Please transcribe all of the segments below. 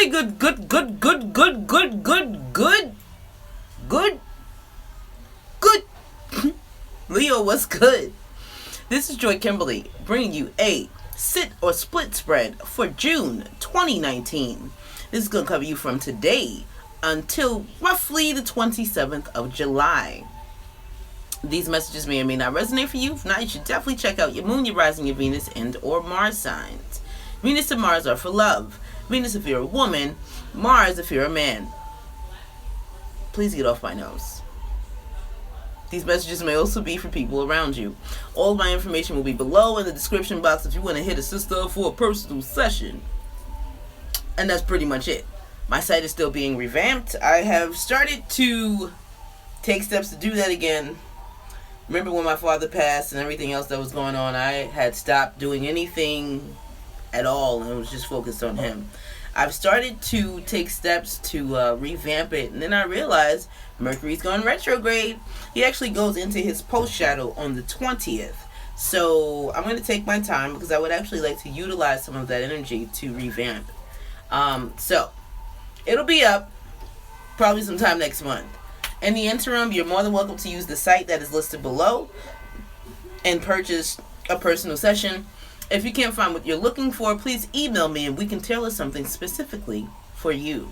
Very good. Leo, what's good? This is Joy Kimberly bringing you a sit or split spread for June 2019. This is going to cover you from today until roughly the 27th of July. These messages may or may not resonate for you. If not, you should definitely check out your moon, your rising, your Venus, and or Mars signs. Venus and Mars are for love. Venus if you're a woman, Mars if you're a man. Please get off my nose. These messages may also be for people around you. All of my information will be below in the description box if you want to hit a sister up for a personal session. And that's pretty much it. My site is still being revamped. I have started to take steps to do that again. Remember when my father passed and everything else that was going on, I had stopped doing anything at all and was just focused on him. I've started to take steps to revamp it, and then I realized Mercury's gone retrograde. He actually goes into his post shadow on the 20th. So I'm going to take my time because I would actually like to utilize some of that energy to revamp. So it'll be up probably sometime next month. In the interim, you're more than welcome to use the site that is listed below and purchase a personal session. If you can't find what you're looking for, please email me and we can tailor something specifically for you.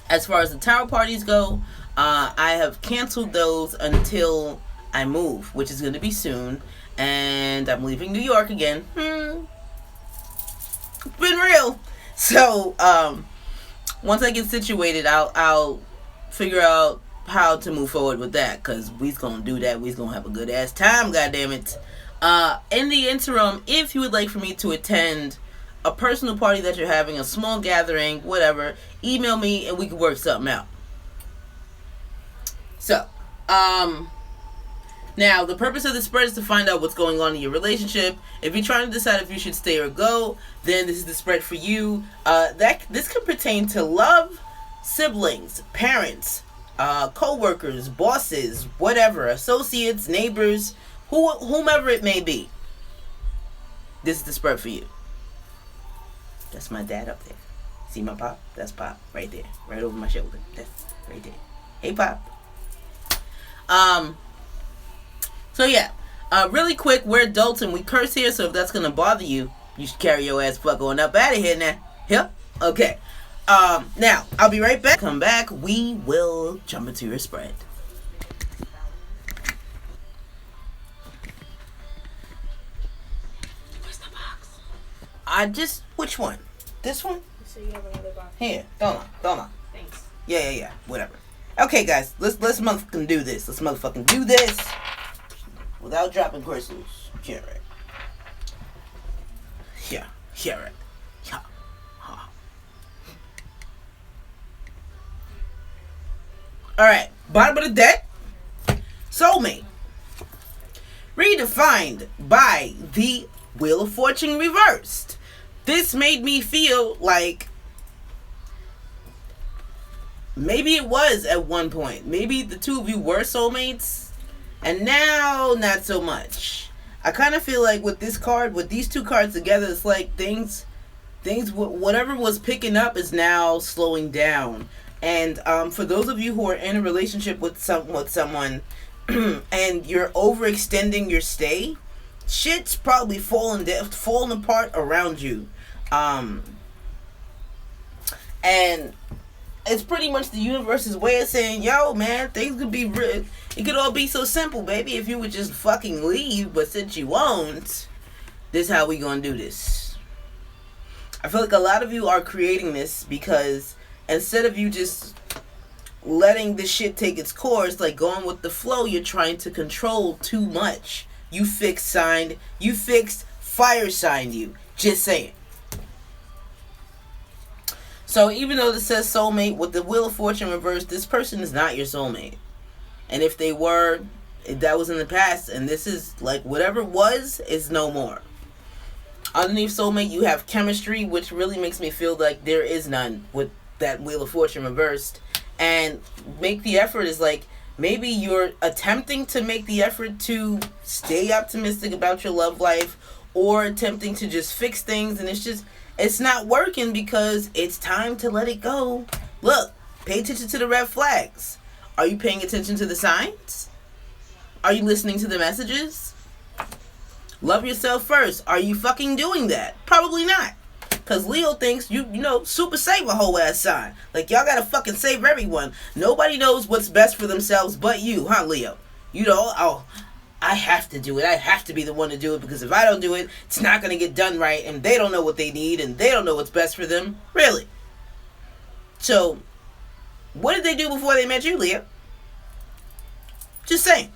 As far as the tarot parties go, I have canceled those until I move, which is going to be soon. And I'm leaving New York again. It's been real. So, once I get situated, I'll figure out how to move forward with that, because we's gonna do that. We's gonna have a good ass time, goddammit. In the interim, if you would like for me to attend a personal party that you're having, a small gathering, whatever, email me and we can work something out. So, now the purpose of the spread is to find out what's going on in your relationship. If you're trying to decide if you should stay or go, then this is the spread for you. This could pertain to love, siblings, parents, co-workers, bosses, whatever, associates, neighbors, whomever it may be. This is the spread for you. That's my dad up there. See my pop? That's Pop right there, right over my shoulder. That's right there. Hey, Pop. So yeah, really quick, we're adults and we curse here, so if that's gonna bother you, you should carry your ass fuck on up out of here now. Yep. Okay. Now I'll be right back. Come back. We will jump into your spread. Which one? This one? So you have another box. Here, don't know. Thanks. Yeah, whatever. Okay, guys, let's motherfucking do this. Let's motherfucking do this without dropping crystals. Yeah, right. Yeah, right. Yeah. All right, bottom of the deck. Soulmate. Redefined by the Wheel of Fortune reversed. This made me feel like maybe it was at one point. Maybe the two of you were soulmates, and now not so much. I kind of feel like with this card, with these two cards together, it's like things, whatever was picking up is now slowing down. And for those of you who are in a relationship with someone, and you're overextending your stay, shit's probably falling apart around you. And it's pretty much the universe's way of saying, yo, man, things could be real. It could all be so simple, baby, if you would just fucking leave. But since you won't, this is how we gonna do this. I feel like a lot of you are creating this because instead of you just letting this shit take its course, like going with the flow, you're trying to control too much. You fixed, fire signed you. Just saying. So even though this says soulmate, with the Wheel of Fortune reversed, this person is not your soulmate. And if they were, that was in the past, and this is like whatever was is no more. Underneath soulmate, you have chemistry, which really makes me feel like there is none with that Wheel of Fortune reversed. And make the effort is like, maybe you're attempting to make the effort to stay optimistic about your love life, or attempting to just fix things, and It's not working because it's time to let it go. Look, pay attention to the red flags. Are you paying attention to the signs? Are you listening to the messages? Love yourself first. Are you fucking doing that? Probably not. Because Leo thinks you know, super save a whole ass sign. Like, y'all gotta fucking save everyone. Nobody knows what's best for themselves but you, huh, Leo? You know, oh, I have to do it. I have to be the one to do it because if I don't do it, it's not gonna get done right and they don't know what they need and they don't know what's best for them. Really. So, what did they do before they met you, Leo? Just saying.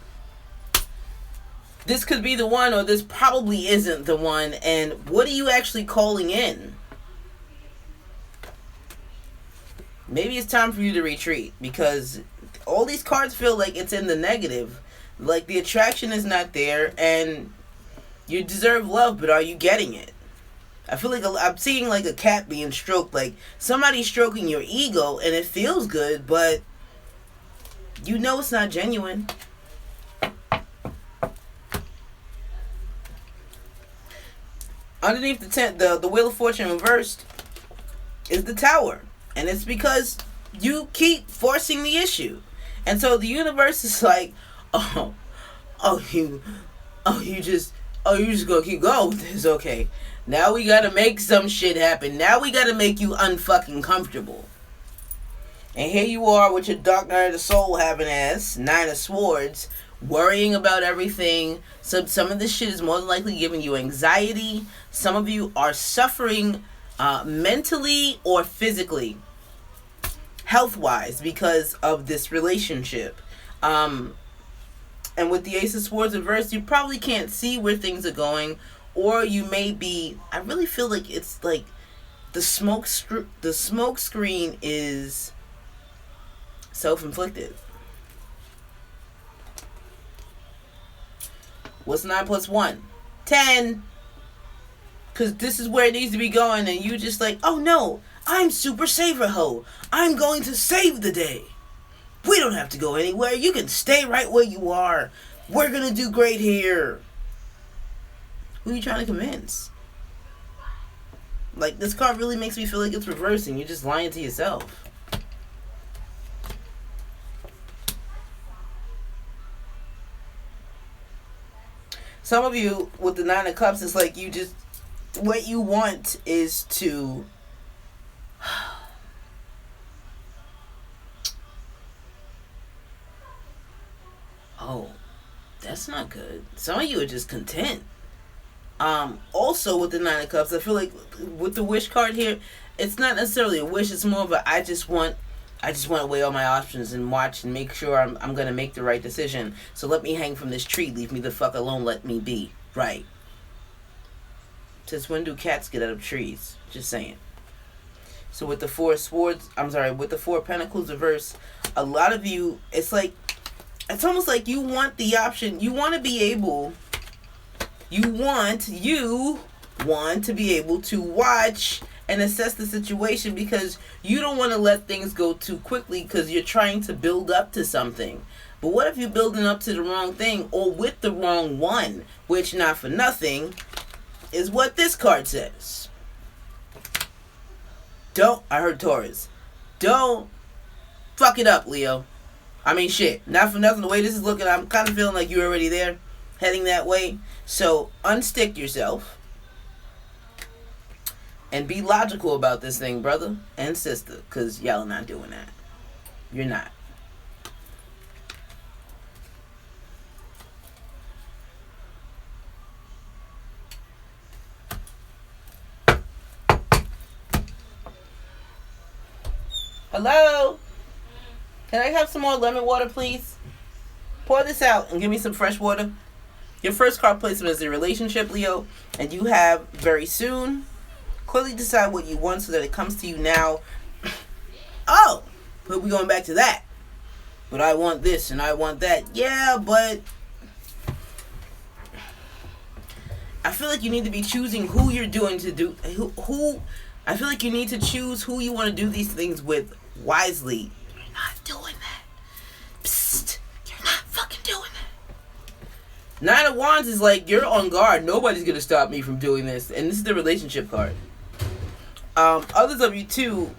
This could be the one, or this probably isn't the one. And what are you actually calling in? Maybe it's time for you to retreat, because all these cards feel like it's in the negative. Like the attraction is not there, and you deserve love, but are you getting it? I feel like I'm seeing like a cat being stroked, like somebody's stroking your ego, and it feels good, but you know it's not genuine. Underneath the Wheel of Fortune reversed is the Tower. And it's because you keep forcing the issue. And so the universe is like, you're just gonna keep going with this. Okay. Now we gotta make some shit happen. Now we gotta make you unfucking comfortable. And here you are with your Dark Night of the Soul having ass, Nine of Swords, worrying about everything. Some of this shit is more than likely giving you anxiety. Some of you are suffering mentally or physically, health-wise, because of this relationship. And with the Ace of Swords reversed, you probably can't see where things are going, or you may be. I really feel like it's like the smoke screen is self-inflicted. What's 9 plus 1? 10. Because this is where it needs to be going, and you just like, oh no, I'm Super Saver Ho. I'm going to save the day. We don't have to go anywhere. You can stay right where you are. We're going to do great here. Who are you trying to convince? Like, this card really makes me feel like it's reversing. You're just lying to yourself. Some of you, with the Nine of Cups, it's like you just, what you want is to, oh, that's not good. Some of you are just content. Also with the Nine of Cups, I feel like with the wish card here, it's not necessarily a wish, it's more of a, I just want to weigh all my options and watch and make sure I'm going to make the right decision. So let me hang from this tree. Leave me the fuck alone. Let me be. Right. Since when do cats get out of trees? Just saying. So with the Four Pentacles reverse, a lot of you, it's like, it's almost like you want the option. You want to be able, you want to be able to watch and assess the situation, because you don't want to let things go too quickly because you're trying to build up to something. But what if you're building up to the wrong thing, or with the wrong one, which, not for nothing, is what this card says. I heard Taurus. Don't fuck it up, Leo. I mean, shit, not for nothing, the way this is looking, I'm kind of feeling like you're already there, heading that way. So unstick yourself and be logical about this thing, brother and sister, because y'all are not doing that. You're not. Hello? Can I have some more lemon water, please? Pour this out and give me some fresh water. Your first card placement is a relationship, Leo, and you have very soon. Clearly decide what you want so that it comes to you now. Oh, but we're going back to that. But I want this and I want that. Yeah, but I feel like you need to be choosing who you're doing to do. I feel like you need to choose who you want to do these things with wisely. You're not doing that. Psst. You're not fucking doing that. Nine of Wands is like, you're on guard. Nobody's going to stop me from doing this. And this is the relationship card. Others of you too,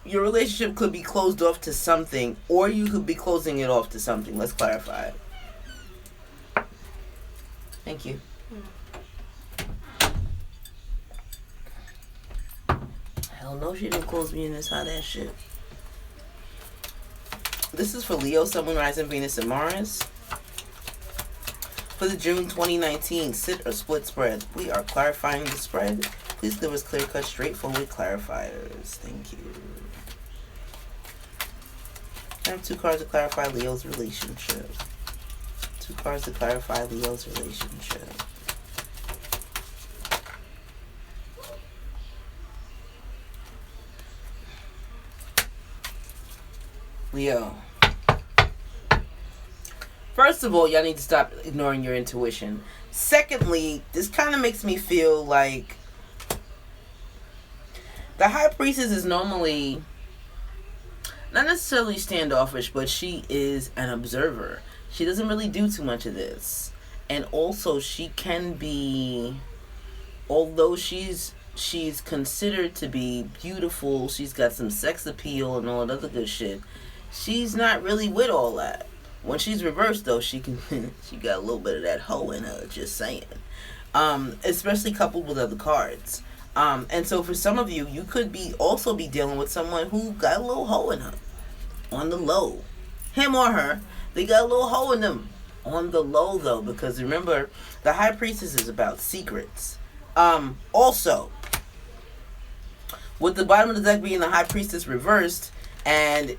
your relationship could be closed off to something, or you could be closing it off to something. Let's clarify. Thank you. Hell no, she didn't close me in this hot ass shit. This is for Leo, Sun, Moon, Rising, Venus, and Mars. For the June 2019 sit or split spread, we are clarifying the spread. Please give us clear-cut, straightforward clarifiers. Thank you. I have 2 cards to clarify Leo's relationship. 2 cards to clarify Leo's relationship. Leo. First of all, y'all need to stop ignoring your intuition. Secondly, this kind of makes me feel like the High Priestess is normally not necessarily standoffish, but she is an observer. She doesn't really do too much of this. And also, she can be, although she's considered to be beautiful, she's got some sex appeal and all that other good shit, she's not really with all that. When she's reversed, though, she got a little bit of that hoe in her, just saying. Especially coupled with other cards. And so for some of you, you could also be dealing with someone who got a little hoe in her. On the low. Him or her, they got a little hoe in them. On the low, though, because remember, the High Priestess is about secrets. Also, with the bottom of the deck being the High Priestess reversed, and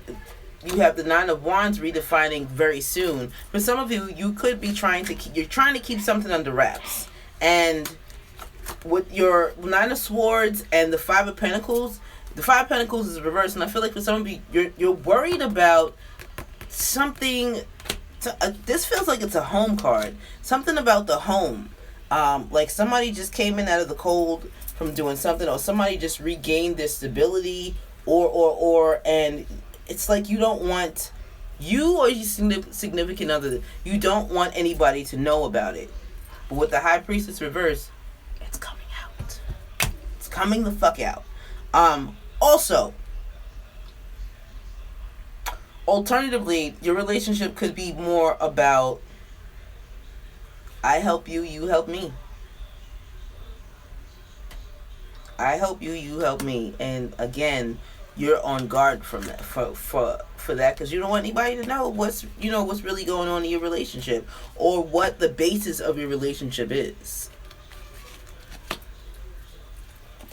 you have the 9 of Wands redefining very soon. For some of you, you could be trying to keep something under wraps. And with your 9 of Swords and the 5 of Pentacles, the 5 of Pentacles is reversed, and I feel like for some of you, you're worried about something. This feels like it's a home card. Something about the home. Like somebody just came in out of the cold from doing something, or somebody just regained their stability, and it's like you don't want, you or your significant other, you don't want anybody to know about it. But with the High Priestess reverse, it's coming out. It's coming the fuck out. Also, alternatively, your relationship could be more about, I help you, you help me. I help you, you help me. And again, you're on guard from that, for that, because you don't want anybody to know what's really going on in your relationship, or what the basis of your relationship is.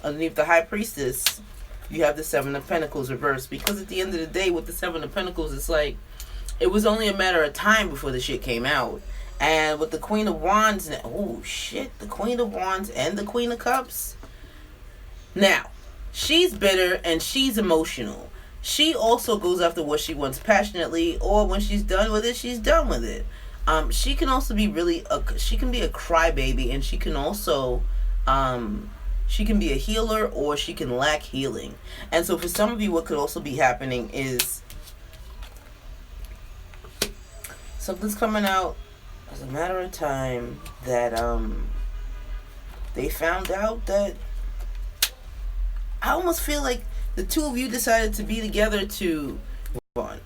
Underneath the High Priestess, you have the 7 of Pentacles reversed, because at the end of the day, with the 7 of Pentacles, it's like it was only a matter of time before the shit came out. And with the Queen of Wands, oh shit, the Queen of Wands and the Queen of Cups. Now, she's bitter and she's emotional. She also goes after what she wants passionately, or when she's done with it, she's done with it. She can also be she can be a crybaby, and she can also, she can be a healer, or she can lack healing. And so for some of you, what could also be happening is something's coming out as a matter of time that they found out that, I almost feel like the two of you decided to be together to move on.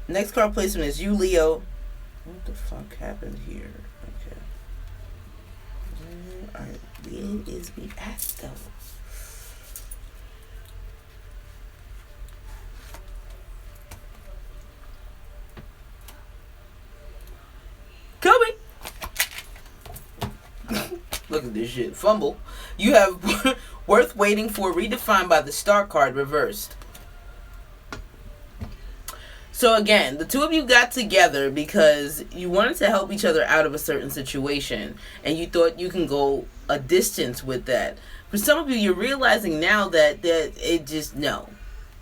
Next card placement is you, Leo. What the fuck happened here? Okay. Where is we at, though? Coming! Look at this shit. Fumble. You have worth waiting for, redefined by the Star card reversed. So again, the two of you got together because you wanted to help each other out of a certain situation, and you thought you can go a distance with that. For some of you, you're realizing now that it just, no.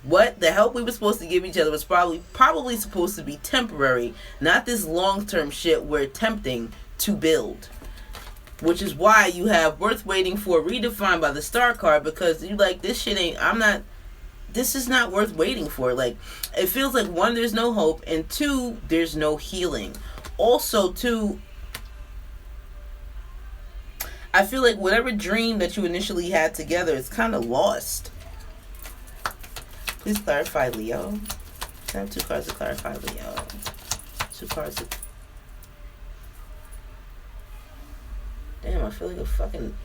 What the help we were supposed to give each other was probably supposed to be temporary, not this long-term shit we're attempting to build. Which is why you have worth waiting for, redefined by the Star card, because you like, this shit ain't, this is not worth waiting for. Like, it feels like, 1, there's no hope, and 2, there's no healing. Also, 2, I feel like whatever dream that you initially had together is kind of lost. Please clarify, Leo. I have 2 cards to clarify, Leo. 2 cards to... Damn, I feel like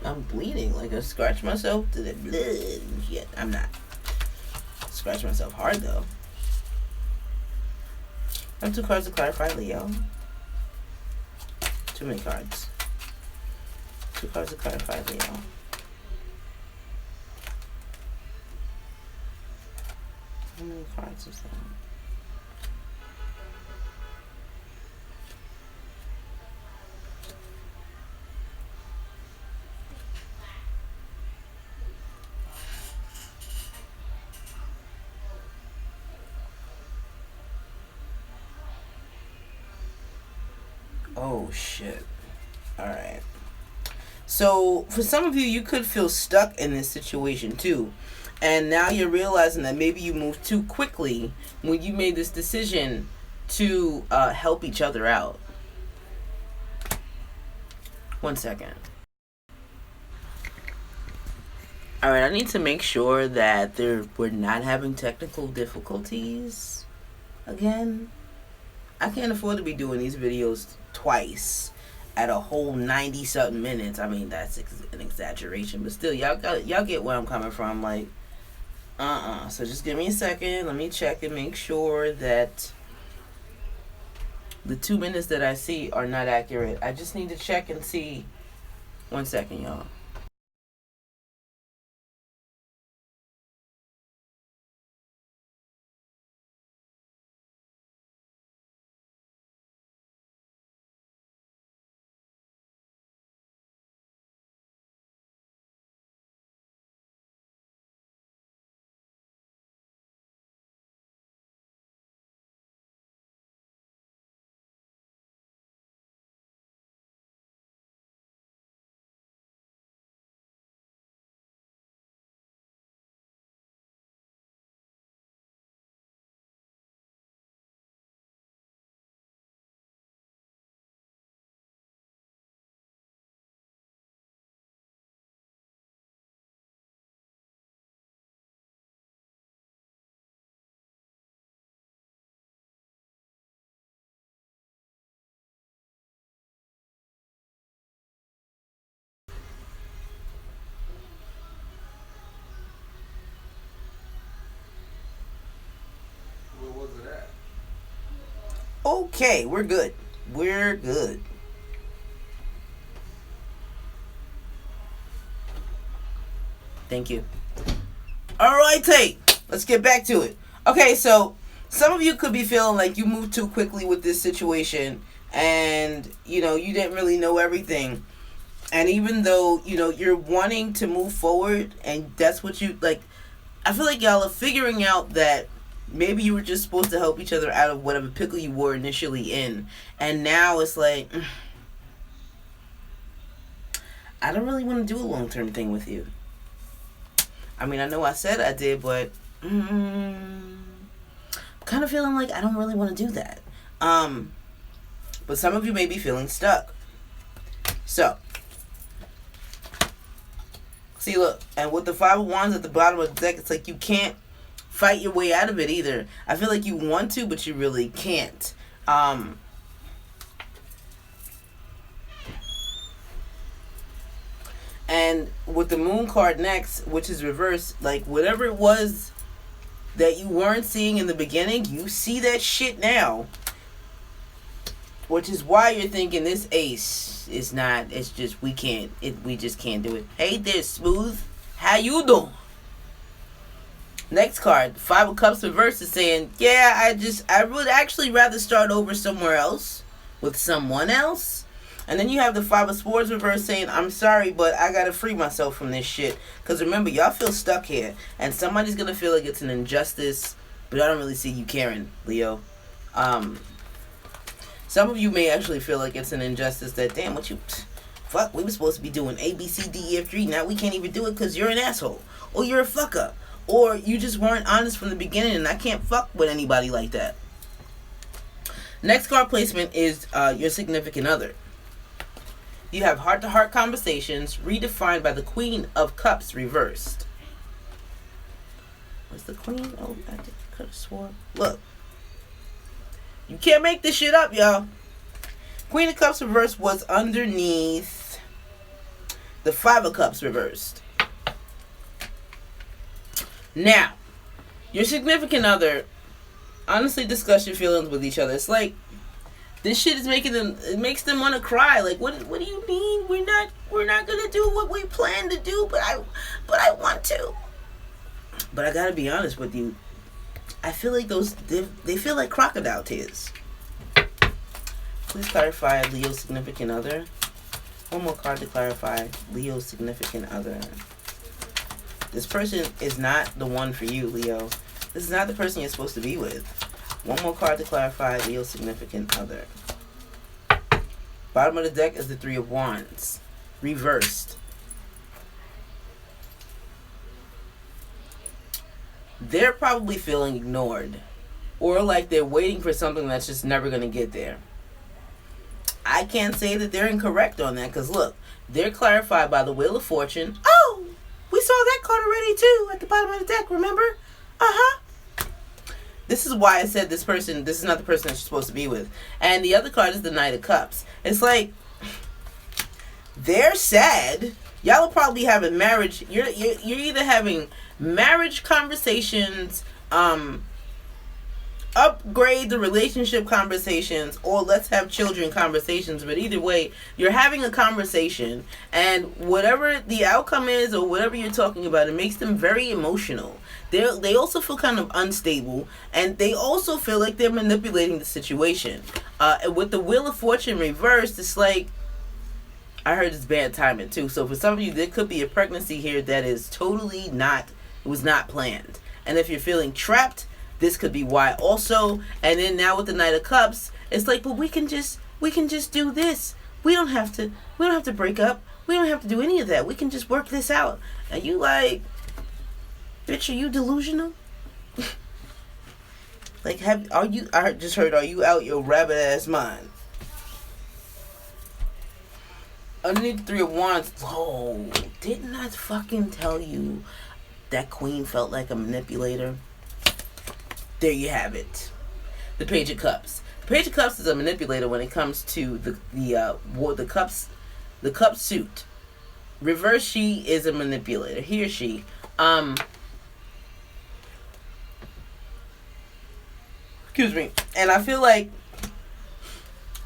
I'm bleeding. Like I scratched myself to the blood. Yet I'm not. Scratch myself hard though. I have 2 cards to clarify, Leo. Too many cards. 2 cards to clarify, Leo. How many cards is that? Oh shit. Alright. So for some of you, you could feel stuck in this situation too. And now you're realizing that maybe you moved too quickly when you made this decision to help each other out. 1 second. Alright, I need to make sure that we're not having technical difficulties again. I can't afford to be doing these videos twice at a whole 90-something minutes. I mean, that's an exaggeration, but still, y'all get where I'm coming from. Like, So just give me a second. Let me check and make sure that the 2 minutes that I see are not accurate. I just need to check and see. 1 second, y'all. Okay, we're good. We're good. Thank you. Alright, let's get back to it. Okay, so some of you could be feeling like you moved too quickly with this situation and, you didn't really know everything. And even though, you're wanting to move forward and that's what you, like, I feel like y'all are figuring out that maybe you were just supposed to help each other out of whatever pickle you were initially in. And now it's like, I don't really want to do a long-term thing with you. I mean, I know I said I did, but I'm kind of feeling like I don't really want to do that. But some of you may be feeling stuck. So, see, look, and with the 5 of Wands at the bottom of the deck, it's like you can't fight your way out of it either. I feel like you want to, but you really can't. And with the Moon card next, which is reversed, like whatever it was that you weren't seeing in the beginning, you see that shit now. Which is why you're thinking this ace is not, it's just, we just can't do it. Hey there, Smooth. How you doing? Next card, 5 of Cups reversed is saying, yeah, I would actually rather start over somewhere else with someone else. And then you have the 5 of Swords reversed saying, I'm sorry, but I gotta free myself from this shit. Because remember, y'all feel stuck here. And somebody's gonna feel like it's an injustice, but I don't really see you caring, Leo. Some of you may actually feel like it's an injustice that, damn, fuck, we were supposed to be doing A, B, C, D, E, F, G. Now we can't even do it because you're an asshole. Or you're a fuck up. Or you just weren't honest from the beginning, and I can't fuck with anybody like that. Next card placement is your significant other. You have heart-to-heart conversations redefined by the Queen of Cups reversed. Was the Queen? Oh, I could have sworn. Look. You can't make this shit up, y'all. Queen of Cups reversed was underneath the Five of Cups reversed. Now, your significant other honestly discuss your feelings with each other. It's like this shit is making them. It makes them want to cry. Like, what do you mean we're not gonna do what we plan to do? But I want to. But I gotta be honest with you. I feel like they feel like crocodile tears. Please clarify Leo's significant other. One more card to clarify Leo's significant other. This person is not the one for you, Leo. This is not the person you're supposed to be with. One more card to clarify Leo's significant other. Bottom of the deck is the Three of Wands. Reversed. They're probably feeling ignored. Or like they're waiting for something that's just never going to get there. I can't say that they're incorrect on that. Because look, they're clarified by the Wheel of Fortune. Oh! We saw that card already too at the bottom of the deck, remember? Uh-huh. This is why I said this is not the person that you're supposed to be with. And the other card is the Knight of Cups. It's like, they're sad. Y'all are probably having marriage. You're either having marriage conversations, upgrade the relationship conversations, or let's have children conversations. But either way, you're having a conversation, and whatever the outcome is or whatever you're talking about, it makes them very emotional. They also feel kind of unstable, and they also feel like they're manipulating the situation. With the Wheel of Fortune reversed, it's like, I heard it's bad timing too. So for some of you, there could be a pregnancy here that is totally was not planned. And if you're feeling trapped, this could be why also. And then now with the Knight of Cups, it's like, but we can just do this. We don't have to break up. We don't have to do any of that. We can just work this out. And you like, bitch, are you delusional? Like, I just heard, are you out your rabbit ass mind? Underneath the Three of Wands, oh, didn't I fucking tell you that Queen felt like a manipulator? There you have it. The Page of Cups. The Page of Cups is a manipulator when it comes to the cup suit. Reverse, she is a manipulator. He or she. Excuse me. And I feel like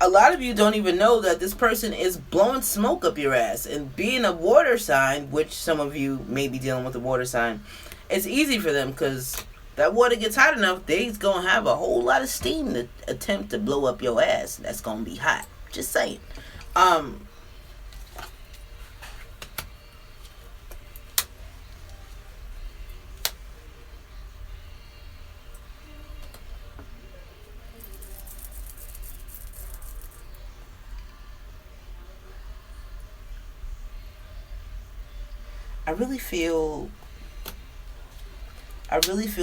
a lot of you don't even know that this person is blowing smoke up your ass. And being a water sign, which some of you may be dealing with a water sign, it's easy for them because that water gets hot enough, they's going to have a whole lot of steam to attempt to blow up your ass. That's going to be hot. Just saying. I really feel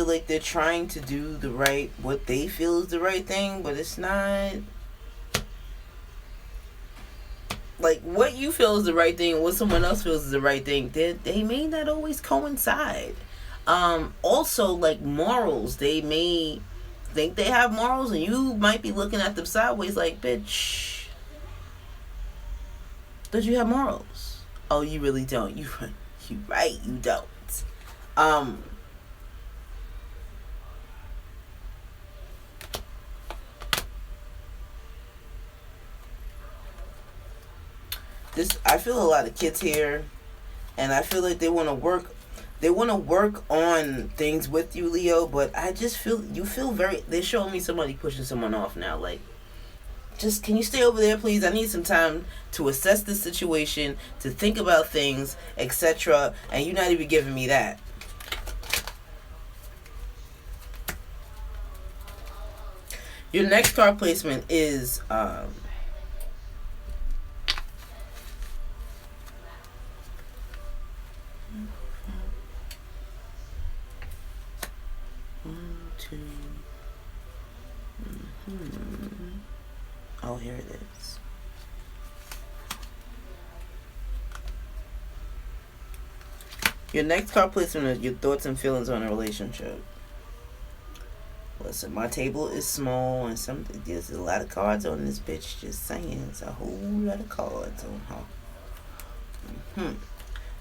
like they're trying to do what they feel is the right thing, but it's not. Like, what you feel is the right thing and what someone else feels is the right thing, they may not always coincide. Also, like, morals. They may think they have morals, and you might be looking at them sideways like, bitch, don't you have morals? Oh, you really don't. You right, you don't. I feel a lot of kids here, and I feel like they want to work on things with you, Leo, but I just feel they're showing me somebody pushing someone off now. Like, just, can you stay over there, please? I need some time to assess the situation, to think about things, etc. And you're not even giving me that. Your next card placement is oh, here it is. Your next card placement is your thoughts and feelings on a relationship. Listen, my table is small and there's a lot of cards on this bitch. Just saying, it's a whole lot of cards on her.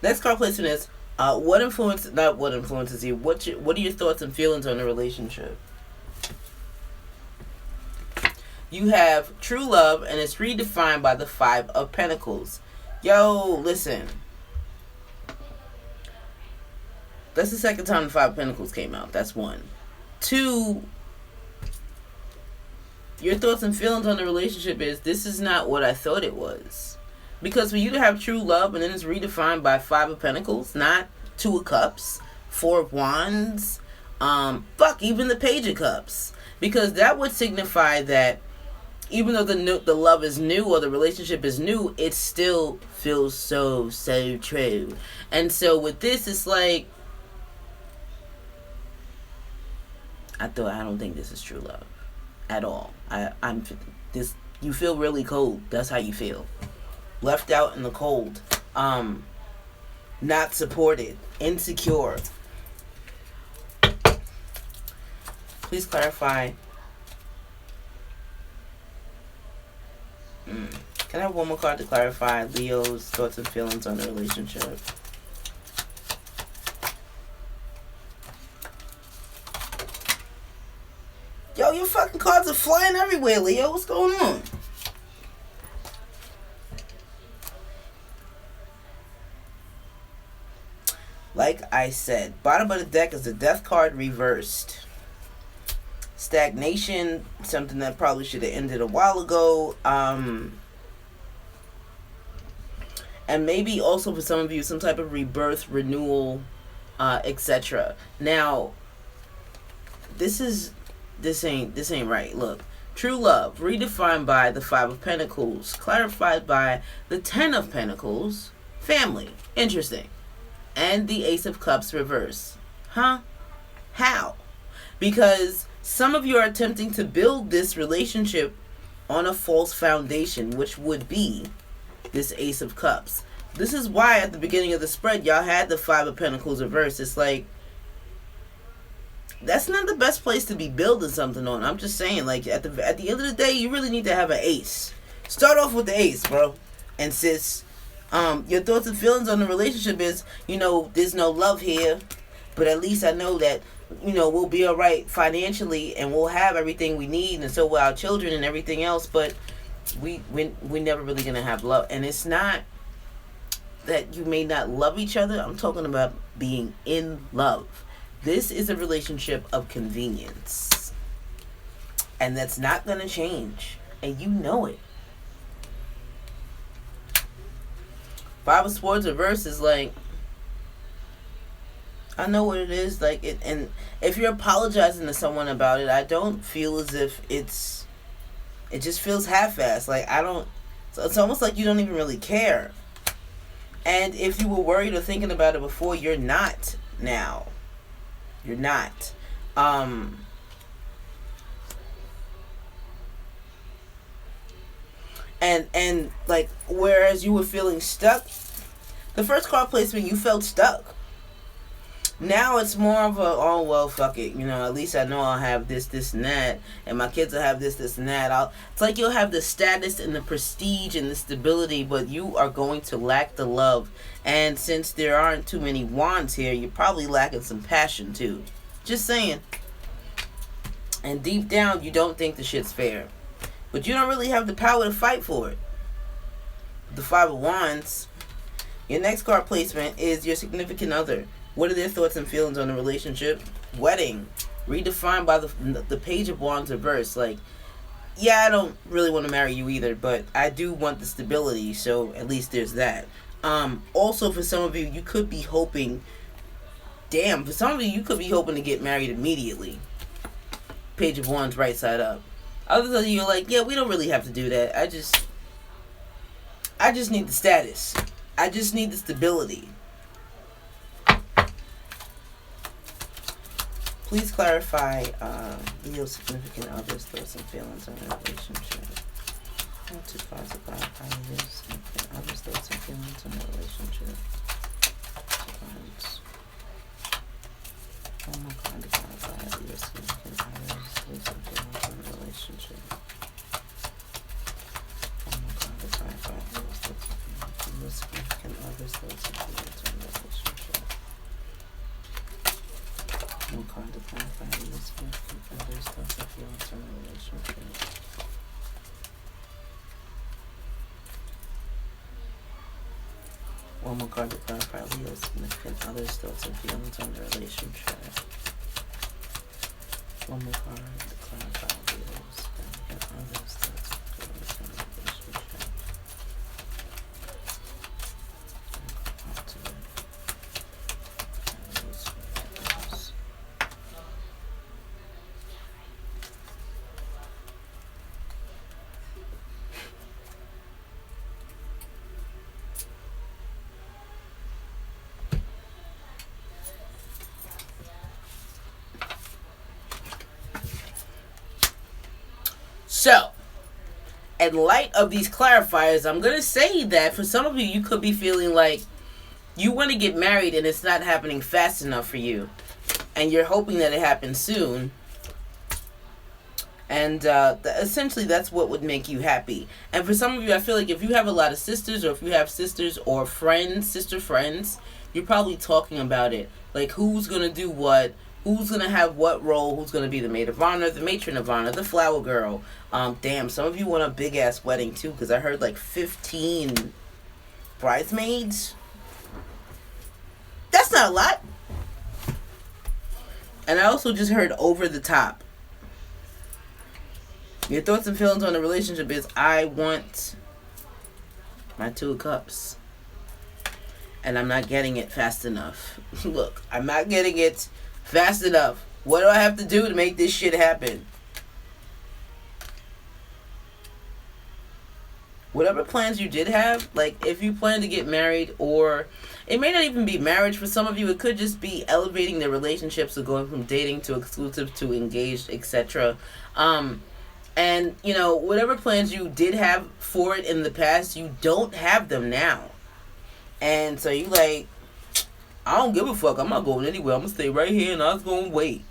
Next card placement is what influences you? What are your thoughts and feelings on the relationship? You have true love, and it's redefined by the 5 of Pentacles. Yo, listen. That's the second time the 5 of Pentacles came out. That's 1. 2, your thoughts and feelings on the relationship is, this is not what I thought it was. Because for you to have true love, and then it's redefined by 5 of Pentacles, not 2 of Cups, 4 of Wands, even the Page of Cups. Because that would signify that even though the love is new or the relationship is new, it still feels so true. And so with this, it's like, I don't think this is true love at all. You feel really cold. That's how you feel. Left out in the cold. Not supported. Insecure. Please clarify. Can I have one more card to clarify Leo's thoughts and feelings on the relationship? Yo, your fucking cards are flying everywhere, Leo. What's going on? Like I said, bottom of the deck is the Death card reversed. Stagnation, something that probably should have ended a while ago. And maybe also for some of you, some type of rebirth, renewal, etc. Now, this ain't right. Look, true love, redefined by the 5 of Pentacles, clarified by the 10 of Pentacles, family, interesting, and the Ace of Cups reverse. Huh? How? Because some of you are attempting to build this relationship on a false foundation, which would be this Ace of Cups. This is why at the beginning of the spread, y'all had the 5 of Pentacles reverse. It's like, that's not the best place to be building something on. I'm just saying, like, at the end of the day, you really need to have an ace. Start off with the ace, bro. And sis, your thoughts and feelings on the relationship is, there's no love here, but at least I know that, we'll be all right financially and we'll have everything we need, and so will our children and everything else, but we're never really going to have love. And it's not that you may not love each other. I'm talking about being in love. This is a relationship of convenience. And that's not going to change. And you know it. 5 of Swords reverse is like, I know what it is. Like, and if you're apologizing to someone about it, I don't feel as if it just feels half-assed. Like, so it's almost like you don't even really care. And if you were worried or thinking about it before, you're not now. You're not. And like, whereas you were feeling stuck, the first card placement, you felt stuck. Now it's more of a, oh, well, fuck it. At least I know I'll have this, and that. And my kids will have this, and that. It's like you'll have the status and the prestige and the stability, but you are going to lack the love. And since there aren't too many wands here, you're probably lacking some passion, too. Just saying. And deep down, you don't think the shit's fair. But you don't really have the power to fight for it. The 5 of Wands. Your next card placement is your significant other. What are their thoughts and feelings on the relationship? Wedding. Redefined by the Page of Wands reverse. Like, yeah, I don't really want to marry you either, but I do want the stability, so at least there's that. Also, for some of you, you could be hoping, for some of you could be hoping to get married immediately. Page of Wands right side up. Others of you are like, yeah, we don't really have to do that. I just need the status. I just need the stability. Please clarify Leo's significant other's thoughts and feelings on the relationship. I have 2 cards about Leo's significant other's thoughts and feelings on the relationship. 2 cards. One more card to clarify your significant other's thoughts and feelings on the relationship. One more card to clarify your significant other's thoughts and feelings on the relationship. One card to clarify your significant other's thoughts and feelings on the relationship. One more card to clarify Leo's significant other's thoughts and feelings on the relationship. One more card to clarify Leo's significant other's thoughts and feelings on the relationship. Up to it. So, in light of these clarifiers, I'm going to say that for some of you, you could be feeling like you want to get married and it's not happening fast enough for you. And you're hoping that it happens soon. And essentially, that's what would make you happy. And for some of you, I feel like if you have a lot of sisters, or if you have sisters or friends, sister friends, you're probably talking about it. Like, who's going to do what? Who's going to have what role? Who's going to be the maid of honor, the matron of honor, the flower girl? Damn, some of you want a big-ass wedding, too, because I heard, like, 15 bridesmaids. That's not a lot. And I also just heard over the top. Your thoughts and feelings on the relationship is, I want my 2 of cups. And I'm not getting it fast enough. Look, I'm not getting it fast enough. What do I have to do to make this shit happen? Whatever plans you did have, like if you plan to get married, or it may not even be marriage for some of you, it could just be elevating the relationships, so going from dating to exclusive to engaged, etc. And, you know, whatever plans you did have for it in the past, you don't have them now. And so you like, I don't give a fuck. I'm not going anywhere. I'm going to stay right here and I was going to wait.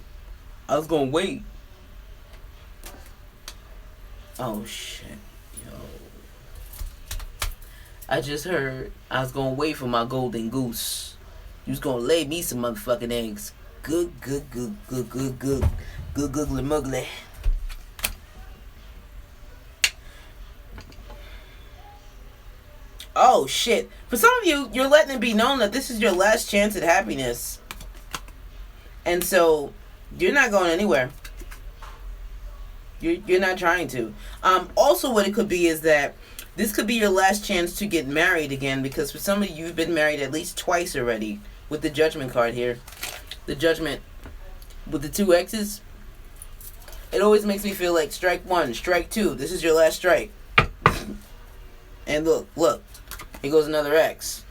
Oh, shit. Yo. I just heard I was going to wait for my golden goose. You was going to lay me some motherfucking eggs. Good, googly muggly. Oh, shit. For some of you, you're letting it be known that this is your last chance at happiness. And so, you're not going anywhere. You're not trying to. Also, what it could be is that this could be your last chance to get married again, because for some of you, you've been married at least twice already with the Judgment card here. The Judgment with the 2 X's. It always makes me feel like strike 1, strike 2. This is your last strike. And look. Here goes another X.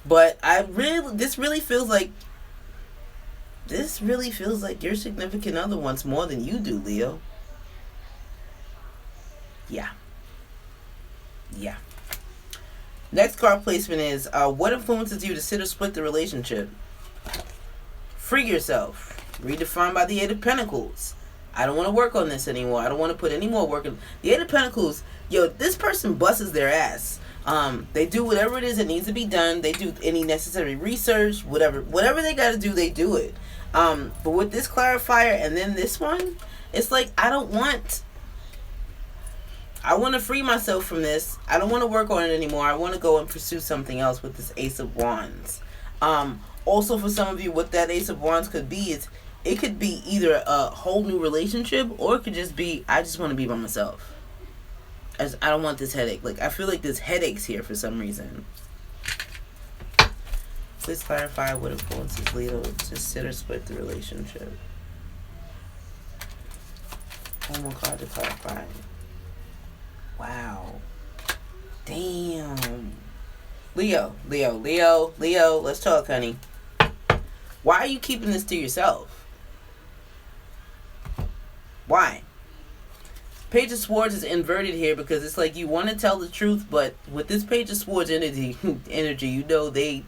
But this really feels like your significant other wants more than you do, Leo. Yeah. Next card placement is, what influences you to sit or split the relationship? Free yourself. Redefined by the 8 of Pentacles. I don't want to work on this anymore. I don't want to put any more work in. The 8 of Pentacles, yo, this person busts their ass. They do whatever it is that needs to be done. They do any necessary research, whatever they got to do, they do it. But with this clarifier and then this one, it's like, I want to free myself from this. I don't want to work on it anymore. I want to go and pursue something else with this Ace of Wands. Also, for some of you, what that Ace of Wands could be is, it could be either a whole new relationship, or it could just be, I just want to be by myself. I don't want this headache. Like, I feel like there's headaches here for some reason. Please clarify what influences Leo to sit or split the relationship. One more card to clarify. Wow. Damn. Leo. Let's talk, honey. Why are you keeping this to yourself? Why? Page of Swords is inverted here because it's like you want to tell the truth, but with this Page of Swords energy, you know, they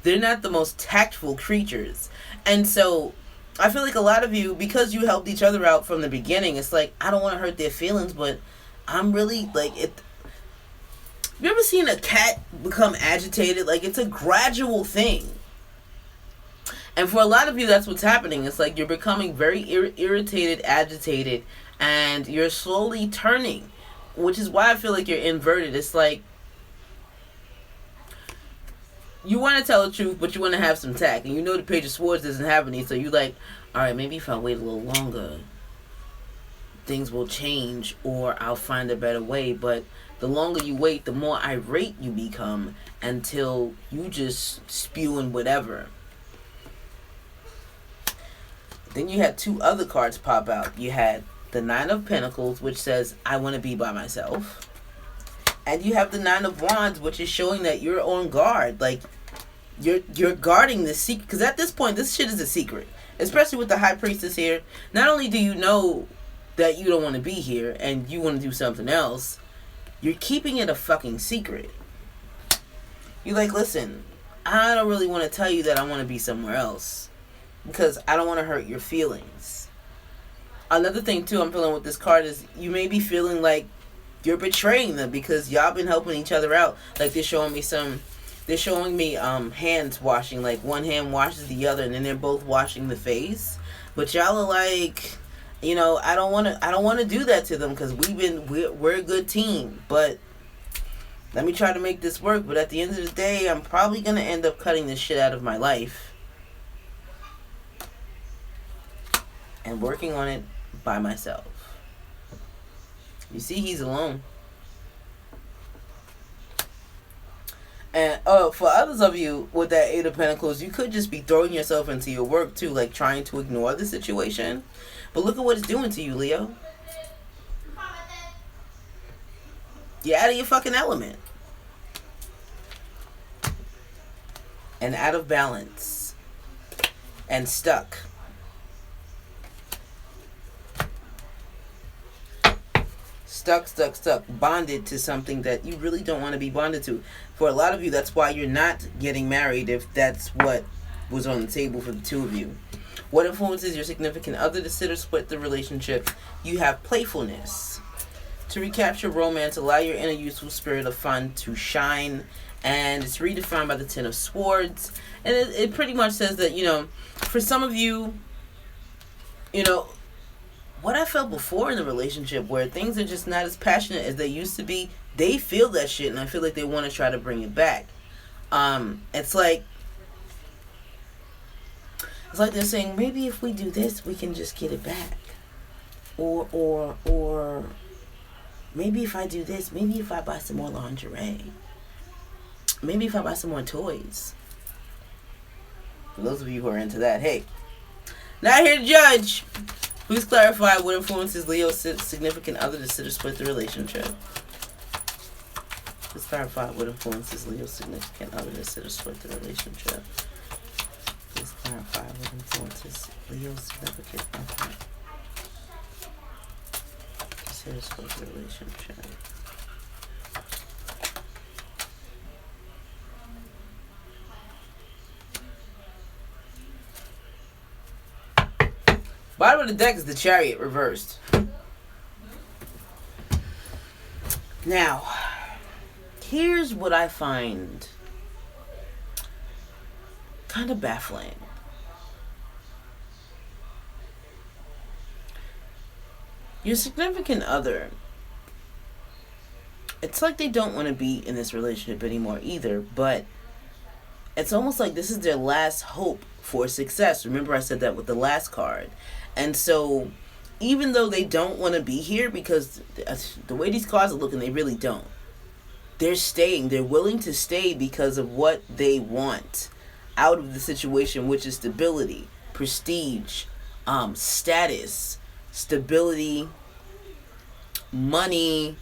they're not the most tactful creatures. And so I feel like a lot of you, because you helped each other out from the beginning, it's like, I don't want to hurt their feelings, but I'm really like it. You ever seen a cat become agitated? Like, it's a gradual thing. And for a lot of you, that's what's happening. It's like you're becoming very irritated, agitated, and you're slowly turning, which is why I feel like you're inverted. It's like you want to tell the truth, but you want to have some tact. And you know the Page of Swords doesn't have any, so you're like, all right, maybe if I wait a little longer, things will change, or I'll find a better way. But the longer you wait, the more irate you become, until you just spewing whatever. Then you had two other cards pop out. You had the Nine of Pentacles, which says, I want to be by myself. And you have the Nine of Wands, which is showing that you're on guard. Like, you're guarding this secret. Because at this point, this shit is a secret. Especially with the High Priestess here. Not only do you know that you don't want to be here, and you want to do something else, you're keeping it a fucking secret. You're like, listen, I don't really want to tell you that I want to be somewhere else, because I don't want to hurt your feelings. Another thing, too, I'm feeling with this card is you may be feeling like you're betraying them because y'all been helping each other out. Like, they're showing me hands washing. Like, one hand washes the other, and then they're both washing the face. But y'all are like, you know, I don't want to do that to them because we're a good team. But let me try to make this work. But at the end of the day, I'm probably going to end up cutting this shit out of my life and working on it by myself. You see, he's alone. And for others of you with that Eight of Pentacles, you could just be throwing yourself into your work too, like trying to ignore the situation. But look at what it's doing to you, Leo. You're out of your fucking element. And out of balance. And stuck. Stuck, bonded to something that you really don't want to be bonded to. For a lot of you, that's why you're not getting married, if that's what was on the table for the two of you. What influences your significant other to sit or split the relationship? You have playfulness. To recapture romance, allow your inner youthful spirit of fun to shine. And it's redefined by the Ten of Swords. And it pretty much says that, you know, for some of you, you know, what I felt before in the relationship, where things are just not as passionate as they used to be, they feel that shit, and I feel like they want to try to bring it back. It's like they're saying, maybe if we do this, we can just get it back, or maybe if I do this, maybe if I buy some more lingerie, maybe if I buy some more toys. For those of you who are into that, hey, not here to judge. Please clarify what influences Leo's significant other to sit or split the relationship. Please clarify what influences Leo's significant other to sit or split the relationship. Please clarify what influences Leo's significant other to sit or split the relationship. Bottom of the deck is the Chariot reversed. Now, here's what I find kind of baffling. Your significant other, it's like they don't want to be in this relationship anymore either, but it's almost like this is their last hope for success. Remember, I said that with the last card. And so, even though they don't want to be here, because the way these cards are looking, they really don't. They're staying. They're willing to stay because of what they want out of the situation, which is stability, prestige, status, stability, money,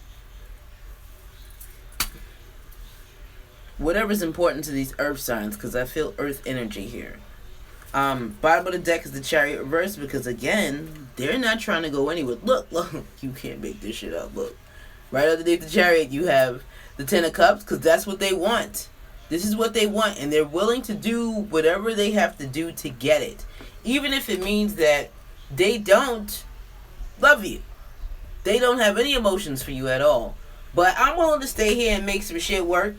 whatever's important to these earth signs, because I feel earth energy here. Bottom of the deck is the Chariot reverse, because again, they're not trying to go anywhere. Look, you can't make this shit up. Look, right underneath the Chariot, you have the Ten of Cups, because that's what they want. This is what they want, and they're willing to do whatever they have to do to get it. Even if it means that they don't love you. They don't have any emotions for you at all. But I'm willing to stay here and make some shit work.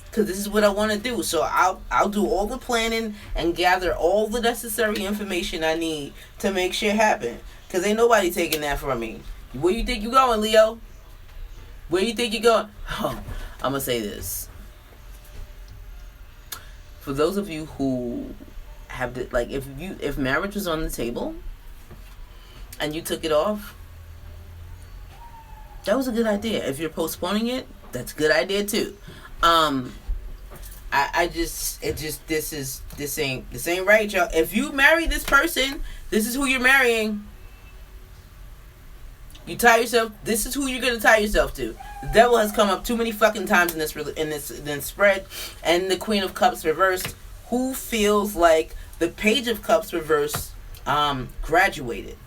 Because this is what I want to do. So I'll do all the planning and gather all the necessary information I need to make shit happen. Because ain't nobody taking that from me. Where you think you going, Leo? Where you think you going? Oh, I'm going to say this. For those of you who have the, like, if marriage was on the table and you took it off, that was a good idea. If you're postponing it, that's a good idea too. This ain't right, y'all. If you marry this person, this is who you're marrying. You tie yourself. This is who you're gonna tie yourself to. The devil has come up too many fucking times in this spread, and the Queen of Cups reversed. Who feels like the Page of Cups reversed graduated?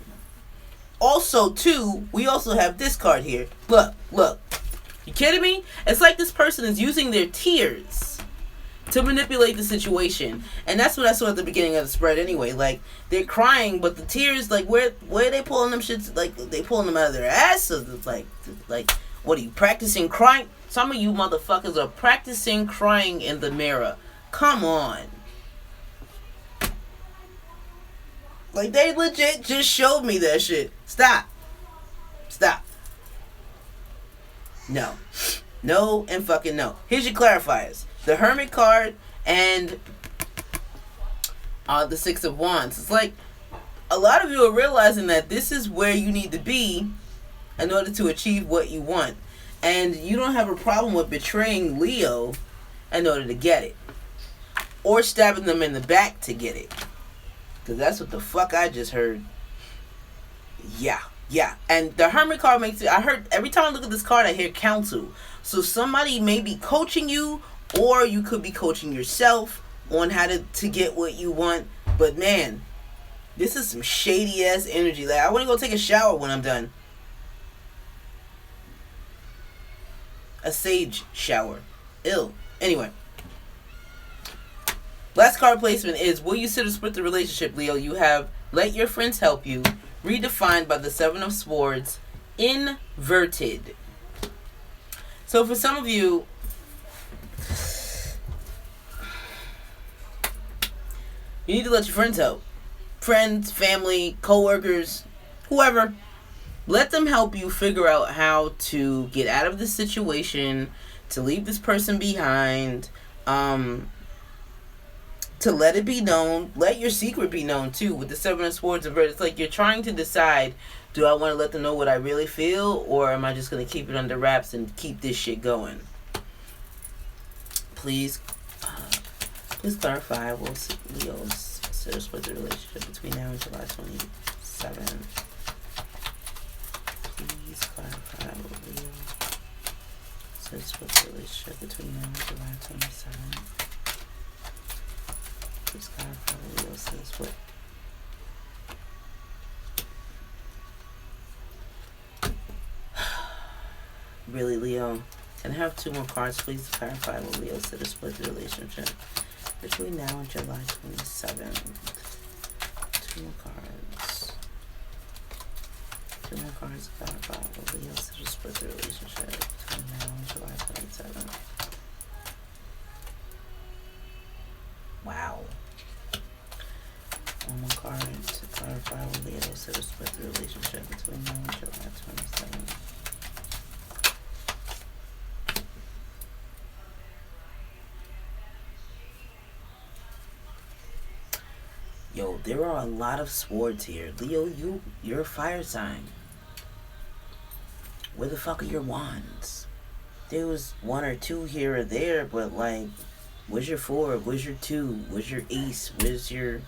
Also, too, we also have this card here. Look. You kidding me? It's like this person is using their tears to manipulate the situation. And that's what I saw at the beginning of the spread anyway. Like, they're crying, but the tears, like, where are they pulling them shits? Like, they pulling them out of their ass? Or like, what are you, practicing crying? Some of you motherfuckers are practicing crying in the mirror. Come on. Like, they legit just showed me that shit. Stop. No and fucking no. Here's your clarifiers. The Hermit card and the Six of Wands. It's like a lot of you are realizing that this is where you need to be in order to achieve what you want. And you don't have a problem with betraying Leo in order to get it. Or stabbing them in the back to get it. Because that's what the fuck I just heard. Yeah. And the Hermit card makes it... I heard... Every time I look at this card, I hear counsel. So somebody may be coaching you, or you could be coaching yourself on how to get what you want. But man, this is some shady ass energy. Like, I want to go take a shower when I'm done. A sage shower. Ew. Anyway. Last card placement is, will you sit or split the relationship, Leo? You have let your friends help you. Redefined by the Seven of Swords. Inverted. So for some of you, you need to let your friends help. Friends, family, co-workers, whoever. Let them help you figure out how to get out of this situation, to leave this person behind, to let it be known. Let your secret be known too. With the Seven of Swords inverted, it's like you're trying to decide, do I want to let them know what I really feel, or am I just going to keep it under wraps and keep this shit going? Please clarify. Will Leo's split the relationship between now and July 27? Please clarify. Will Leo split the relationship between now and July 27? Please clarify. Will Leo split. Really, Leo? Can I have two more cards, please, to clarify what Leo said to split the relationship between now and July 27th? Two more cards. Two more cards to clarify what Leo said to split the relationship between now and July 27th. Wow. One more card to clarify what Leo said to split the relationship between now and July 27th. Yo, there are a lot of swords here. Leo, you're a fire sign. Where the fuck are your wands? There was one or two here or there, but like, where's your four? Where's your two? Where's your ace? Where's your...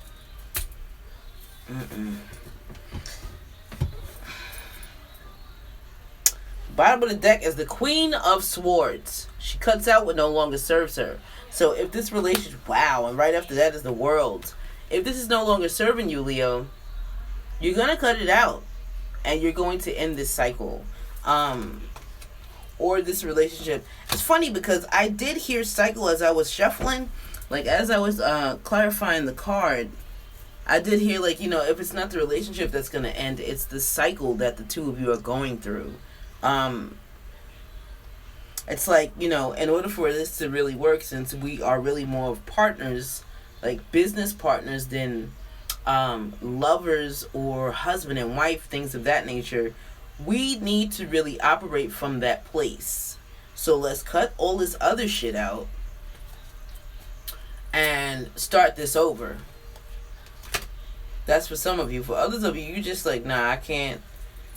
Bottom of the deck is the Queen of Swords. She cuts out what no longer serves her. So if this relationship... Wow, and right after that is the World. If this is no longer serving you, Leo, you're going to cut it out. And you're going to end this cycle. or this relationship. It's funny because I did hear cycle as I was shuffling. Like, as I was clarifying the card, I did hear, like, you know, if it's not the relationship that's going to end, it's the cycle that the two of you are going through. It's like, you know, in order for this to really work, since we are really more of partners, like business partners than lovers or husband and wife, things of that nature, we need to really operate from that place. So let's cut all this other shit out and start this over. That's for some of you. For others of you, you just like, nah, I can't.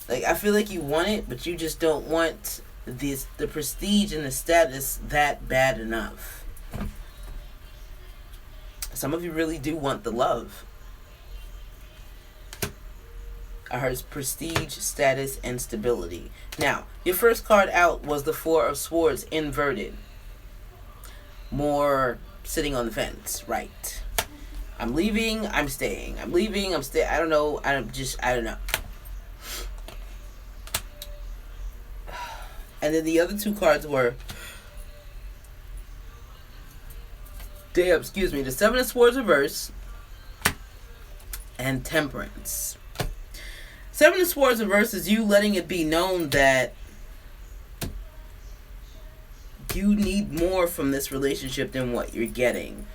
Like, I feel like you want it, but you just don't want the prestige and the status that bad enough. Some of you really do want the love. I heard prestige, status, and stability. Now, your first card out was the Four of Swords inverted. More sitting on the fence, right? I'm leaving, I'm staying. I'm leaving, I'm staying. I don't know. I don't know. And then the other two cards were the Seven of Swords reverse and Temperance. Seven of Swords reverse is you letting it be known that you need more from this relationship than what you're getting.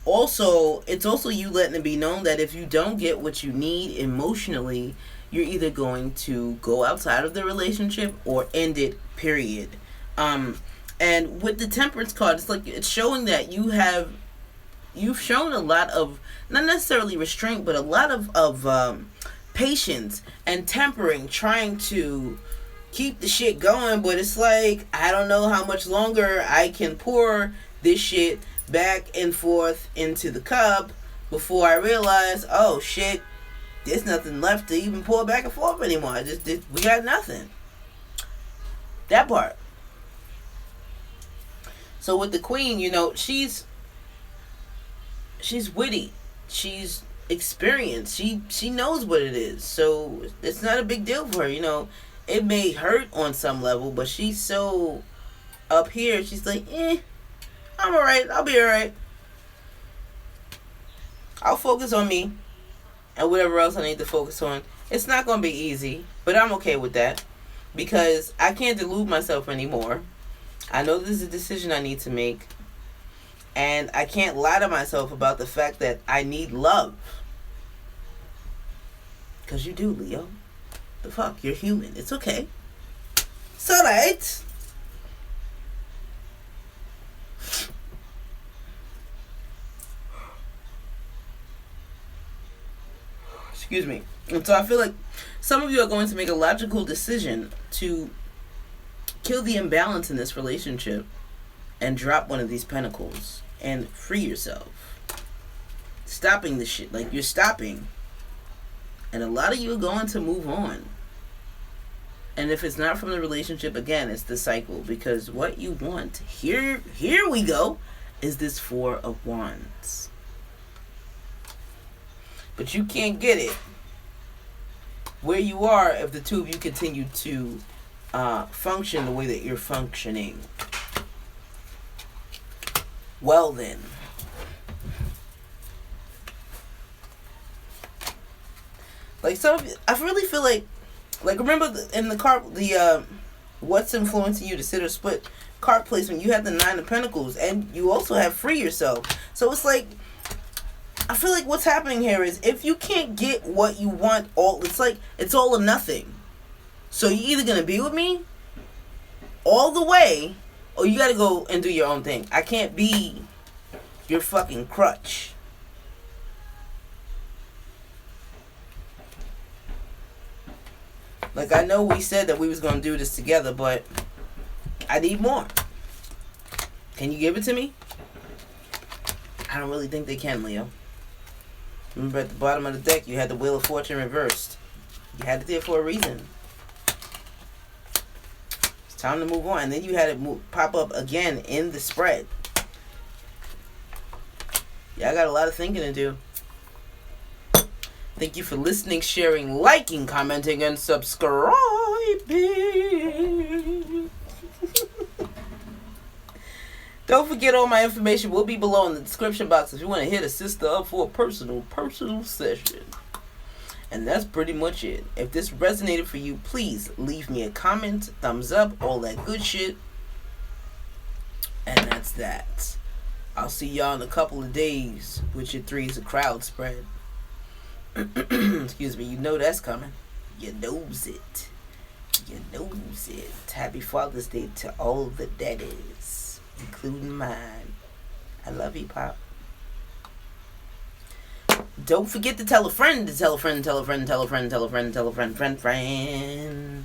Also, it's also you letting it be known that if you don't get what you need emotionally, you're either going to go outside of the relationship or end it, period. And with the Temperance card, it's like it's showing that you've shown a lot of, not necessarily restraint, but a lot of patience and tempering, trying to keep the shit going. But it's like, I don't know how much longer I can pour this shit back and forth into the cup before I realize, oh shit, there's nothing left to even pour back and forth anymore. We got nothing. That part. So with the Queen, you know, she's witty. She's experienced. She knows what it is. So it's not a big deal for her, you know. It may hurt on some level, but she's so up here, she's like, I'm alright. I'll be alright. I'll focus on me and whatever else I need to focus on. It's not going to be easy, but I'm okay with that because I can't delude myself anymore. I know this is a decision I need to make, and I can't lie to myself about the fact that I need love. Because you do, Leo. The fuck? You're human. It's okay. It's alright. Excuse me. And so I feel like some of you are going to make a logical decision to kill the imbalance in this relationship and drop one of these pentacles and free yourself. Stopping the shit. Like, you're stopping. And a lot of you are going to move on. And if it's not from the relationship, again, it's the cycle. Because what you want, here we go, is this Four of Wands. But you can't get it where you are if the two of you continue to function the way that you're functioning. Well then. Like, some of you, I really feel like remember in the card, what's influencing you to sit or split card placement, you have the Nine of Pentacles, and you also have free yourself. So it's like, I feel like what's happening here is if you can't get what you want, it's like it's all or nothing. So you're either gonna be with me all the way, or you gotta go and do your own thing. I can't be your fucking crutch. Like, I know we said that we was gonna do this together, but I need more. Can you give it to me? I don't really think they can, Leo. Remember, at the bottom of the deck, you had the Wheel of Fortune reversed. You had it there for a reason. It's time to move on. And then you had it pop up again in the spread. Yeah, I got a lot of thinking to do. Thank you for listening, sharing, liking, commenting, and subscribing. Don't forget, all my information will be below in the description box if you want to hit a sister up for a personal session. And that's pretty much it. If this resonated for you, please leave me a comment, thumbs up, all that good shit. And that's that. I'll see y'all in a couple of days with your threes of crowd spread. Excuse me, you know that's coming. You knows it. You knows it. Happy Father's Day to all the daddies, including mine. I love you, Pop. Don't forget to tell a friend, to tell a friend, tell a friend, tell a friend, tell a friend, tell a friend, friend.